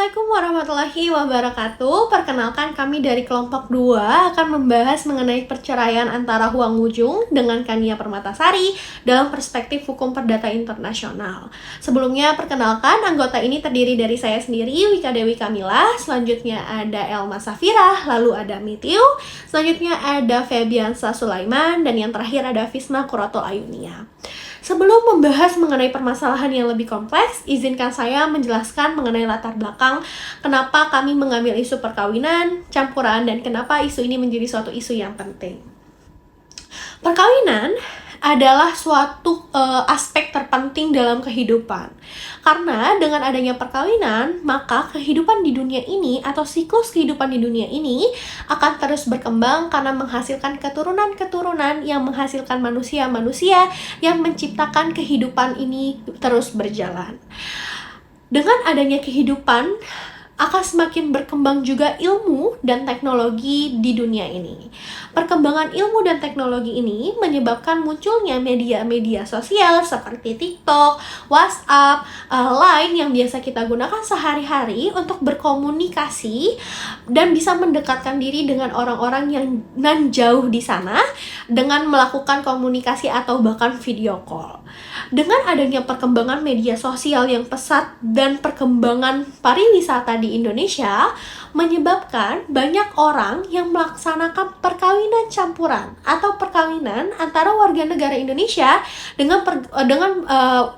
Assalamualaikum warahmatullahi wabarakatuh. Perkenalkan, kami dari kelompok 2 akan membahas mengenai perceraian antara Huang Wujung dengan Kania Permatasari dalam perspektif hukum perdata internasional. Sebelumnya, perkenalkan, anggota ini terdiri dari saya sendiri, Wika Dewi Kamila, selanjutnya ada Elma Safira, lalu ada Mitiu, selanjutnya ada Febiansa Sulaiman, dan yang terakhir ada Fisma Kuroto Ayunia. Sebelum membahas mengenai permasalahan yang lebih kompleks, izinkan saya menjelaskan mengenai latar belakang kenapa kami mengambil isu perkawinan, campuran, dan kenapa isu ini menjadi suatu isu yang penting. Perkawinan adalah suatu aspek terpenting dalam kehidupan. Karena dengan adanya perkawinan, maka kehidupan di dunia ini atau siklus kehidupan di dunia ini akan terus berkembang karena menghasilkan keturunan-keturunan yang menghasilkan manusia-manusia yang menciptakan kehidupan ini terus berjalan. Dengan adanya kehidupan, akan semakin berkembang juga ilmu dan teknologi di dunia ini. Perkembangan ilmu dan teknologi ini menyebabkan munculnya media-media sosial seperti TikTok, WhatsApp, Line yang biasa kita gunakan sehari-hari untuk berkomunikasi dan bisa mendekatkan diri dengan orang-orang yang nan jauh di sana dengan melakukan komunikasi atau bahkan video call. Dengan adanya perkembangan media sosial yang pesat dan perkembangan pariwisata di Indonesia menyebabkan banyak orang yang melaksanakan perkawinan campuran atau perkawinan antara warga negara Indonesia dengan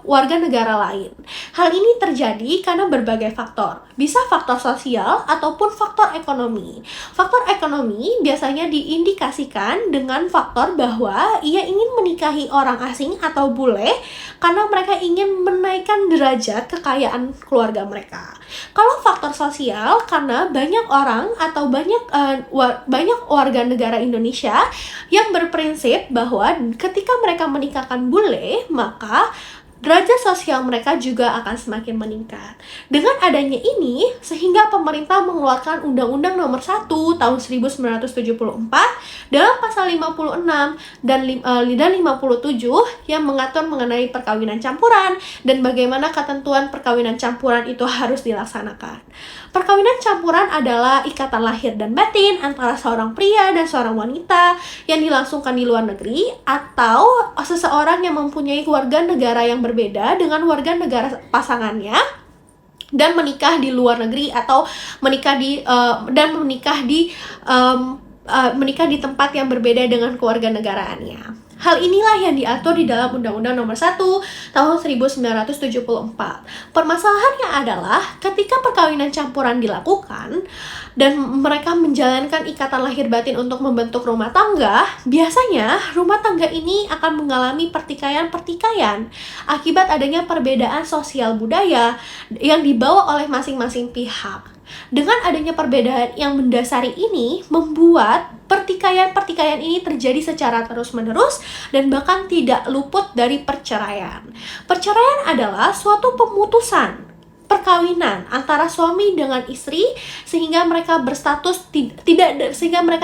warga negara lain. Hal ini terjadi karena berbagai faktor. Bisa faktor sosial ataupun faktor ekonomi. Faktor ekonomi biasanya diindikasikan dengan faktor bahwa ia ingin menikahi orang asing atau bule karena mereka ingin menaikkan derajat kekayaan keluarga mereka. Kalau faktor sosial, karena banyak orang atau banyak warga negara Indonesia yang berprinsip bahwa ketika mereka menikahkan bule, maka derajat sosial mereka juga akan semakin meningkat. Dengan adanya ini, sehingga pemerintah mengeluarkan Undang-Undang Nomor 1 Tahun 1974 dalam pasal 56 dan 57 yang mengatur mengenai perkawinan campuran dan bagaimana ketentuan perkawinan campuran itu harus dilaksanakan. Perkawinan campuran adalah ikatan lahir dan batin antara seorang pria dan seorang wanita yang dilangsungkan di luar negeri atau seseorang yang mempunyai warga negara yang berbeda dengan warga negara pasangannya dan menikah di luar negeri atau menikah di tempat yang berbeda dengan kewarganegaraannya. Hal inilah yang diatur di dalam Undang-Undang Nomor 1 Tahun 1974. Permasalahannya adalah ketika perkawinan campuran dilakukan dan mereka menjalankan ikatan lahir batin untuk membentuk rumah tangga, biasanya rumah tangga ini akan mengalami pertikaian akibat adanya perbedaan sosial budaya yang dibawa oleh masing-masing pihak. Dengan adanya perbedaan yang mendasari ini membuat pertikaian ini terjadi secara terus-menerus dan bahkan tidak luput dari perceraian. Perceraian adalah suatu pemutusan perkawinan antara suami dengan istri sehingga mereka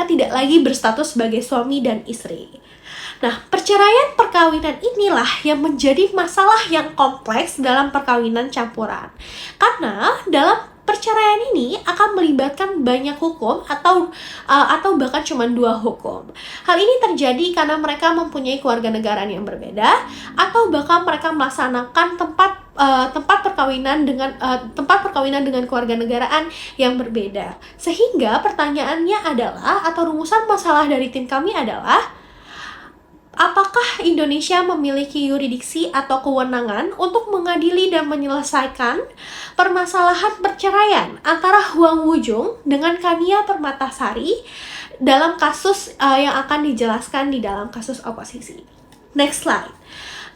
tidak lagi berstatus sebagai suami dan istri. Nah, perceraian perkawinan inilah yang menjadi masalah yang kompleks dalam perkawinan campuran. Karena dalam perceraian ini akan melibatkan banyak hukum atau bahkan cuma 2 hukum. Hal ini terjadi karena mereka mempunyai kewarganegaraan yang berbeda atau bahkan mereka melaksanakan tempat perkawinan dengan kewarganegaraan yang berbeda. Sehingga pertanyaannya adalah atau rumusan masalah dari tim kami adalah, apakah Indonesia memiliki yurisdiksi atau kewenangan untuk mengadili dan menyelesaikan permasalahan perceraian antara Huang Wujung dengan Kania Permatasari dalam kasus yang akan dijelaskan di dalam kasus oposisi? Next slide.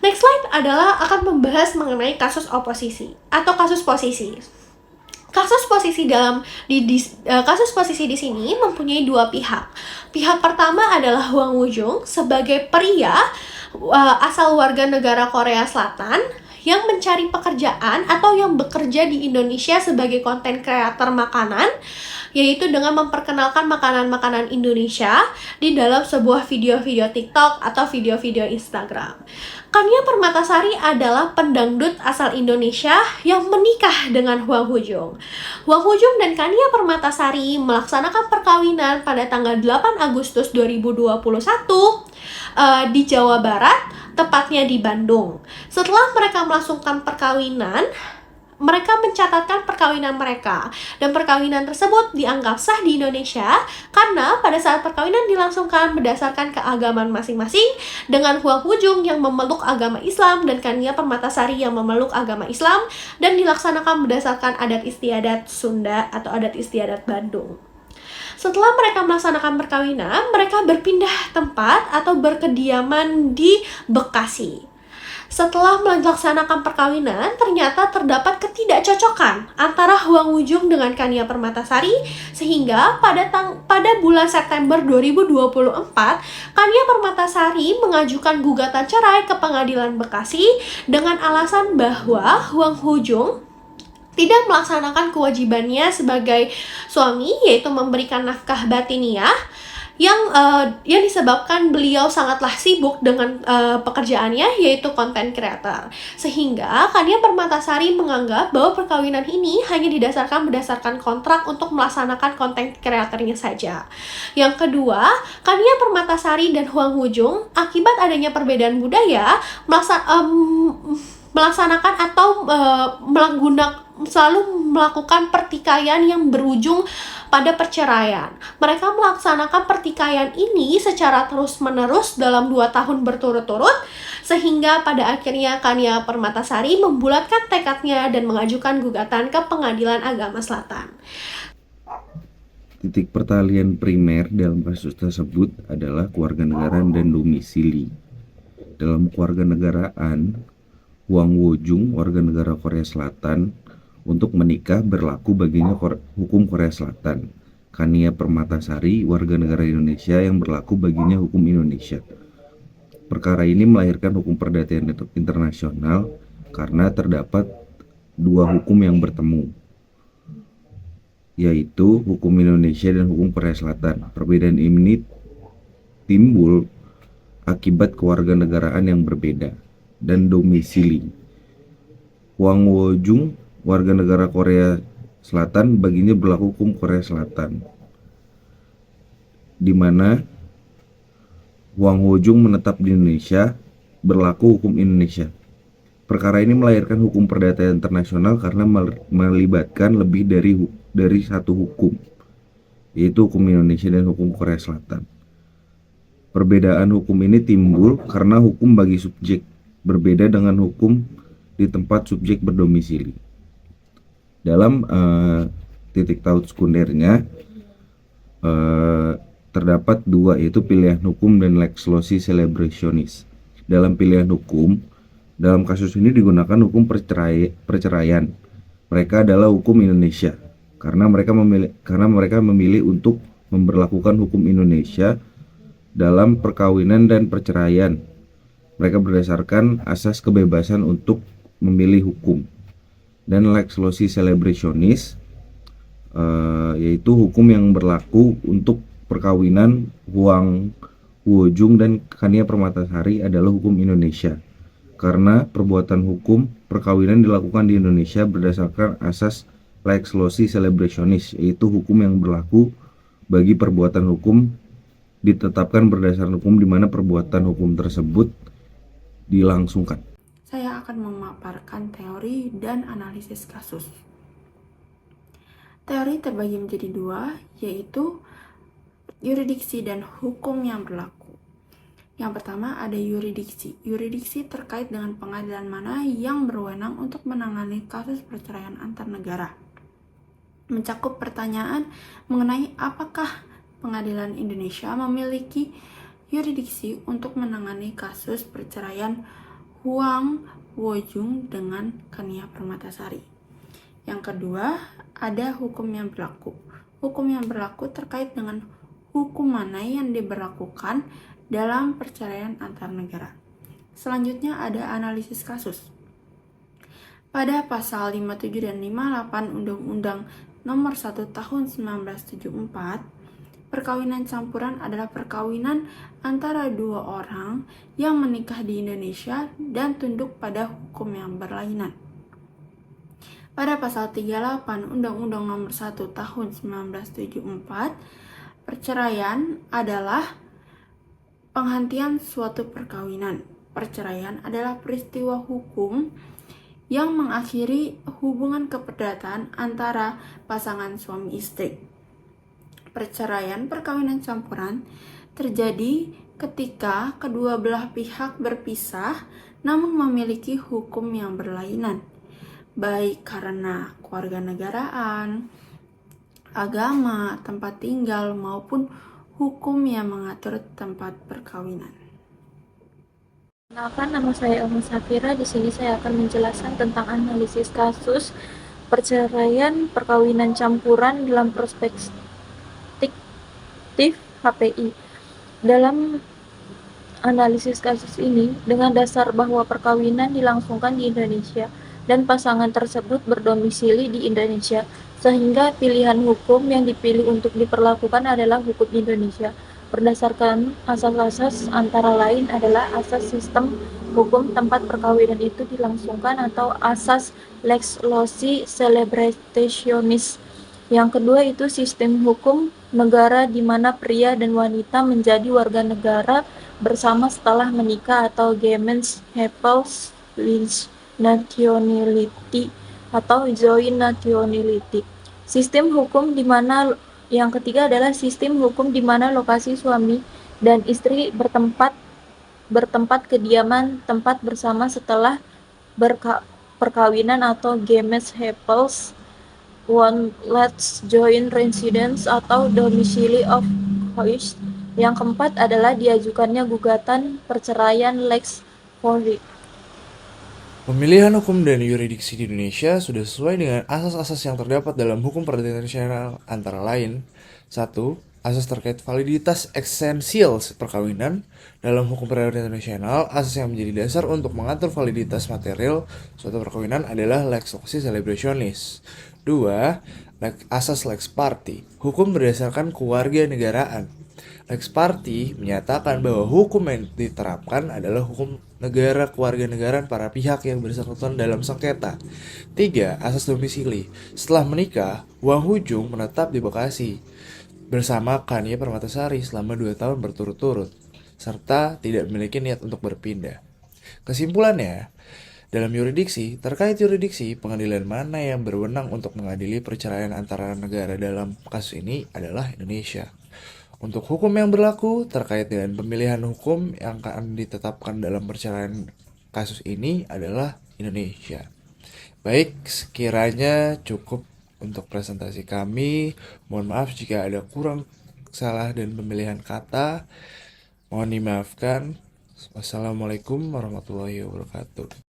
Next slide adalah akan membahas mengenai kasus oposisi atau kasus posisi. Kasus posisi di sini mempunyai 2 pihak. Pihak pertama adalah Huang Wujung sebagai pria asal warga negara Korea Selatan yang mencari pekerjaan atau yang bekerja di Indonesia sebagai konten kreator makanan, yaitu dengan memperkenalkan makanan-makanan Indonesia di dalam sebuah video-video TikTok atau video-video Instagram. Kania Permatasari adalah pendangdut asal Indonesia yang menikah dengan Huang Hujung. Huang Hujung dan Kania Permatasari melaksanakan perkawinan pada tanggal 8 Agustus 2021 di Jawa Barat, tepatnya di Bandung. Setelah mereka melangsungkan perkawinan, mereka mencatatkan perkawinan mereka, dan perkawinan tersebut dianggap sah di Indonesia karena pada saat perkawinan dilangsungkan berdasarkan keagamaan masing-masing, dengan Huang Hujung yang memeluk agama Islam dan Kania Permatasari yang memeluk agama Islam, dan dilaksanakan berdasarkan adat istiadat Sunda atau adat istiadat Bandung. Setelah mereka melaksanakan perkawinan, mereka berpindah tempat atau berkediaman di Bekasi. Setelah melaksanakan perkawinan, ternyata terdapat ketidakcocokan antara Huang Hujung dengan Kania Permatasari, sehingga pada bulan September 2024, Kania Permatasari mengajukan gugatan cerai ke Pengadilan Bekasi dengan alasan bahwa Huang Hujung tidak melaksanakan kewajibannya sebagai suami, yaitu memberikan nafkah batiniah, yang disebabkan beliau sangatlah sibuk dengan pekerjaannya, yaitu content creator. Sehingga Kania Permatasari menganggap bahwa perkawinan ini hanya berdasarkan kontrak untuk melaksanakan content creatornya saja. Yang kedua, Kania Permatasari dan Huang Hujung akibat adanya perbedaan budaya melaksanakan atau selalu melakukan pertikaian yang berujung pada perceraian. Mereka melaksanakan pertikaian ini secara terus-menerus dalam 2 tahun berturut-turut, sehingga pada akhirnya Kania Permatasari membulatkan tekadnya dan mengajukan gugatan ke Pengadilan Agama Selatan. Titik pertalian primer dalam kasus tersebut adalah kewarganegaraan dan domisili. Dalam kewarganegaraan, Huang Hujung, warga negara Korea Selatan, untuk menikah berlaku baginya hukum Korea Selatan. Kania Permatasari, warga negara Indonesia, yang berlaku baginya hukum Indonesia. Perkara ini melahirkan hukum perdata internasional karena terdapat 2 hukum yang bertemu, yaitu hukum Indonesia dan hukum Korea Selatan. Perbedaan ini timbul akibat kewarganegaraan yang berbeda dan domisili. Huang Hujung, warga negara Korea Selatan, baginya berlaku hukum Korea Selatan, di mana Huang Hujung menetap di Indonesia, berlaku hukum Indonesia. Perkara ini melahirkan hukum perdata internasional karena melibatkan lebih dari satu hukum, yaitu hukum Indonesia dan hukum Korea Selatan. Perbedaan hukum ini timbul karena hukum bagi subjek berbeda dengan hukum di tempat subjek berdomisili. Dalam titik taut sekundernya terdapat 2, yaitu pilihan hukum dan lex loci celebrationis. Dalam pilihan hukum, dalam kasus ini digunakan hukum perceraian. Mereka adalah hukum Indonesia karena mereka memilih untuk memberlakukan hukum Indonesia dalam perkawinan dan perceraian. Mereka berdasarkan asas kebebasan untuk memilih hukum. Dan lex loci celebrationis, yaitu hukum yang berlaku untuk perkawinan Huang Hujung dan Kania Permatasari adalah hukum Indonesia karena perbuatan hukum perkawinan dilakukan di Indonesia berdasarkan asas lex loci celebrationis, yaitu hukum yang berlaku bagi perbuatan hukum ditetapkan berdasarkan hukum di mana perbuatan hukum tersebut dilangsungkan. Saya akan memaparkan teori dan analisis kasus. Teori terbagi menjadi 2, yaitu yuridiksi dan hukum yang berlaku. Yang pertama ada yuridiksi. Yuridiksi terkait dengan pengadilan mana yang berwenang untuk menangani kasus perceraian antar negara. Mencakup pertanyaan mengenai apakah pengadilan Indonesia memiliki yuridiksi untuk menangani kasus perceraian Huang Hujung dengan Kania Permatasari. Yang kedua, ada hukum yang berlaku. Hukum yang berlaku terkait dengan hukum mana yang diberlakukan dalam perceraian antar negara. Selanjutnya ada analisis kasus. Pada pasal 57 dan 58 Undang-Undang Nomor 1 Tahun 1974, perkawinan campuran adalah perkawinan antara dua orang yang menikah di Indonesia dan tunduk pada hukum yang berlainan. Pada pasal 38 Undang-Undang Nomor 1 Tahun 1974, perceraian adalah penghentian suatu perkawinan. Perceraian adalah peristiwa hukum yang mengakhiri hubungan keperdatan antara pasangan suami istri. Perceraian perkawinan campuran terjadi ketika kedua belah pihak berpisah namun memiliki hukum yang berlainan, baik karena kewarganegaraan, agama, tempat tinggal, maupun hukum yang mengatur tempat perkawinan. Kenalkan, nama saya Elma Safira. Di sini saya akan menjelaskan tentang analisis kasus perceraian perkawinan campuran dalam perspektif HPI. Dalam analisis kasus ini, dengan dasar bahwa perkawinan dilangsungkan di Indonesia dan pasangan tersebut berdomisili di Indonesia, sehingga pilihan hukum yang dipilih untuk diperlakukan adalah hukum Indonesia. Berdasarkan asas-asas antara lain adalah asas sistem hukum tempat perkawinan itu dilangsungkan atau asas lex loci celebrationis. Yang kedua itu sistem hukum negara di mana pria dan wanita menjadi warga negara bersama setelah menikah atau Gemeinschaftliche nationality atau joint nationality. Sistem hukum di mana Yang ketiga adalah sistem hukum di mana lokasi suami dan istri bertempat kediaman tempat bersama setelah perkawinan atau Gemeinschaftliche Wohnplatz joint residence atau domicile of choice. Yang keempat adalah diajukannya gugatan perceraian lex forti. Pemilihan hukum dan yuridiksi di Indonesia sudah sesuai dengan asas-asas yang terdapat dalam hukum perdata internasional antara lain 1. Asas terkait validitas esensial perkawinan. Dalam hukum perdata internasional, asas yang menjadi dasar untuk mengatur validitas material suatu perkawinan adalah lex loci celebrationis. 2. Asas lex party. Hukum berdasarkan kewarganegaraan. Lex party menyatakan bahwa hukum yang diterapkan adalah hukum negara kewarganegaraan para pihak yang bersangkutan dalam sengketa. 3. Asas domisili. Setelah menikah, Wang Hujung menetap di Bekasi bersama Kania Permatasari selama 2 tahun berturut-turut, serta tidak memiliki niat untuk berpindah. Kesimpulannya, dalam yuridiksi, terkait yuridiksi, pengadilan mana yang berwenang untuk mengadili perceraian antara negara dalam kasus ini adalah Indonesia. Untuk hukum yang berlaku terkait dengan pemilihan hukum yang akan ditetapkan dalam perceraian kasus ini adalah Indonesia. Baik, sekiranya cukup untuk presentasi kami. Mohon maaf jika ada kurang salah dan pemilihan kata. Mohon dimaafkan. Wassalamualaikum warahmatullahi wabarakatuh.